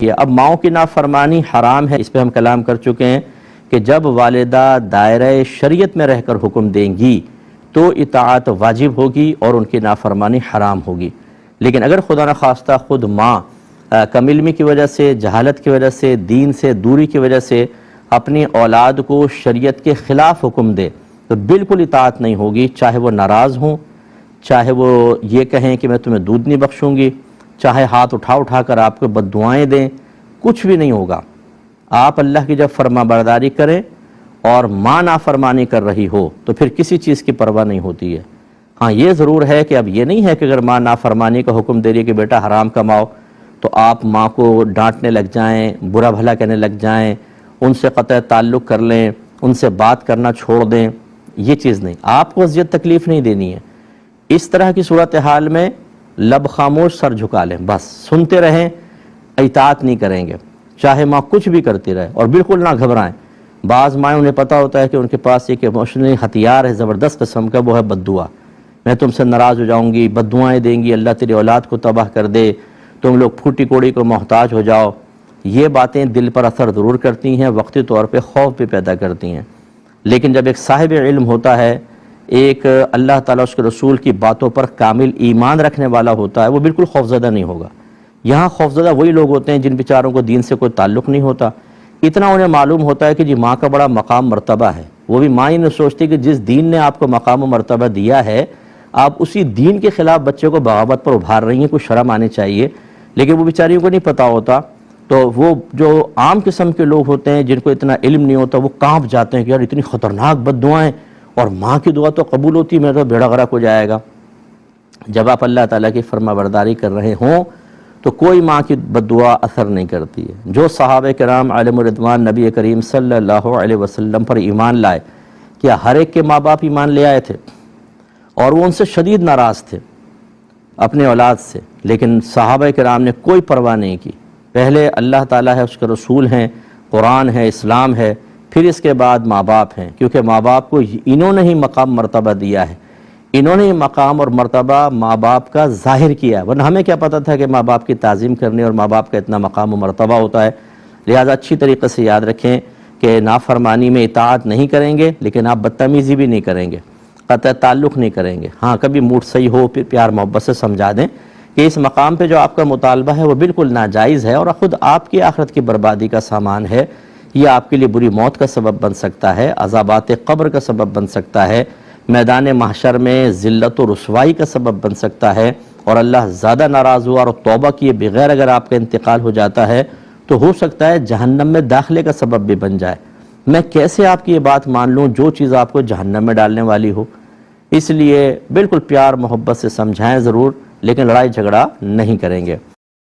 اب ماؤں کی نافرمانی حرام ہے، اس پہ ہم کلام کر چکے ہیں کہ جب والدہ دائرہ شریعت میں رہ کر حکم دیں گی تو اطاعت واجب ہوگی اور ان کی نافرمانی حرام ہوگی۔ لیکن اگر خدا نخواستہ خود ماں کم علمی کی وجہ سے، جہالت کی وجہ سے، دین سے دوری کی وجہ سے اپنی اولاد کو شریعت کے خلاف حکم دے تو بالکل اطاعت نہیں ہوگی، چاہے وہ ناراض ہوں، چاہے وہ یہ کہیں کہ میں تمہیں دودھ نہیں بخشوں گی، چاہے ہاتھ اٹھا کر آپ کو بد دعائیں دیں، کچھ بھی نہیں ہوگا۔ آپ اللہ کی جب فرما برداری کریں اور ماں نافرمانی کر رہی ہو تو پھر کسی چیز کی پرواہ نہیں ہوتی ہے۔ ہاں یہ ضرور ہے کہ اب یہ نہیں ہے کہ اگر ماں نافرمانی کا حکم دے رہی ہے کہ بیٹا حرام کماؤ تو آپ ماں کو ڈانٹنے لگ جائیں، برا بھلا کہنے لگ جائیں، ان سے قطع تعلق کر لیں، ان سے بات کرنا چھوڑ دیں، یہ چیز نہیں۔ آپ کو اذیت تکلیف نہیں دینی ہے۔ اس طرح کی صورتحال میں لب خاموش سر جھکا لیں، بس سنتے رہیں، اطاعت نہیں کریں گے چاہے ماں کچھ بھی کرتی رہے، اور بالکل نہ گھبرائیں۔ بعض مائیں انہیں پتہ ہوتا ہے کہ ان کے پاس ایک ایموشنل ہتھیار ہے زبردست قسم کا، وہ ہے بد دعا۔ میں تم سے ناراض ہو جاؤں گی، بد دعائیں دیں گی، اللہ تیری اولاد کو تباہ کر دے، تم لوگ پھوٹی کوڑی کو محتاج ہو جاؤ۔ یہ باتیں دل پر اثر ضرور کرتی ہیں، وقتی طور پہ خوف بھی پیدا کرتی ہیں، لیکن جب ایک صاحب علم ہوتا ہے، ایک اللہ تعالیٰ اس کے رسول کی باتوں پر کامل ایمان رکھنے والا ہوتا ہے، وہ بالکل خوفزدہ نہیں ہوگا۔ یہاں خوفزدہ وہی لوگ ہوتے ہیں جن بیچاروں کو دین سے کوئی تعلق نہیں ہوتا، اتنا انہیں معلوم ہوتا ہے کہ جی ماں کا بڑا مقام مرتبہ ہے، وہ بھی ماں ہی نہیں سوچتی کہ جس دین نے آپ کو مقام و مرتبہ دیا ہے آپ اسی دین کے خلاف بچے کو بغاوت پر ابھار رہی ہیں، کوئی شرم آنی چاہیے، لیکن وہ بیچاریوں کو نہیں پتہ ہوتا۔ تو وہ جو عام قسم کے لوگ ہوتے ہیں جن کو اتنا علم نہیں ہوتا، وہ کانپ جاتے ہیں کہ یار اتنی خطرناک بد دعائیں، اور ماں کی دعا تو قبول ہوتی ہے، میرا تو بیڑا غرق ہو جائے گا۔ جب آپ اللہ تعالیٰ کی فرما برداری کر رہے ہوں تو کوئی ماں کی بد دعا اثر نہیں کرتی ہے۔ جو صحابہ کرام علیہم الرضوان نبی کریم صلی اللہ علیہ وسلم پر ایمان لائے، کیا ہر ایک کے ماں باپ ایمان لے آئے تھے اور وہ ان سے شدید ناراض تھے اپنے اولاد سے، لیکن صحابہ کرام نے کوئی پرواہ نہیں کی۔ پہلے اللہ تعالیٰ ہے، اس کے رسول ہیں، قرآن ہے، اسلام ہے، پھر اس کے بعد ماں باپ ہیں، کیونکہ ماں باپ کو انہوں نے ہی مقام مرتبہ دیا ہے، انہوں نے ہی مقام اور مرتبہ ماں باپ کا ظاہر کیا ہے، ورنہ ہمیں کیا پتہ تھا کہ ماں باپ کی تعظیم کرنی اور ماں باپ کا اتنا مقام و مرتبہ ہوتا ہے۔ لہذا اچھی طریقے سے یاد رکھیں کہ نافرمانی میں اطاعت نہیں کریں گے، لیکن آپ بدتمیزی بھی نہیں کریں گے، قطع تعلق نہیں کریں گے۔ ہاں کبھی موڈ صحیح ہو پھر پیار محبت سے سمجھا دیں کہ اس مقام پہ جو آپ کا مطالبہ ہے وہ بالکل ناجائز ہے اور خود آپ کی آخرت کی بربادی کا سامان ہے، یہ آپ کے لیے بری موت کا سبب بن سکتا ہے، عذابات قبر کا سبب بن سکتا ہے، میدان محشر میں ذلت و رسوائی کا سبب بن سکتا ہے، اور اللہ زیادہ ناراض ہوا اور توبہ کیے بغیر اگر آپ کا انتقال ہو جاتا ہے تو ہو سکتا ہے جہنم میں داخلے کا سبب بھی بن جائے۔ میں کیسے آپ کی یہ بات مان لوں جو چیز آپ کو جہنم میں ڈالنے والی ہو؟ اس لیے بالکل پیار محبت سے سمجھائیں ضرور، لیکن لڑائی جھگڑا نہیں کریں گے۔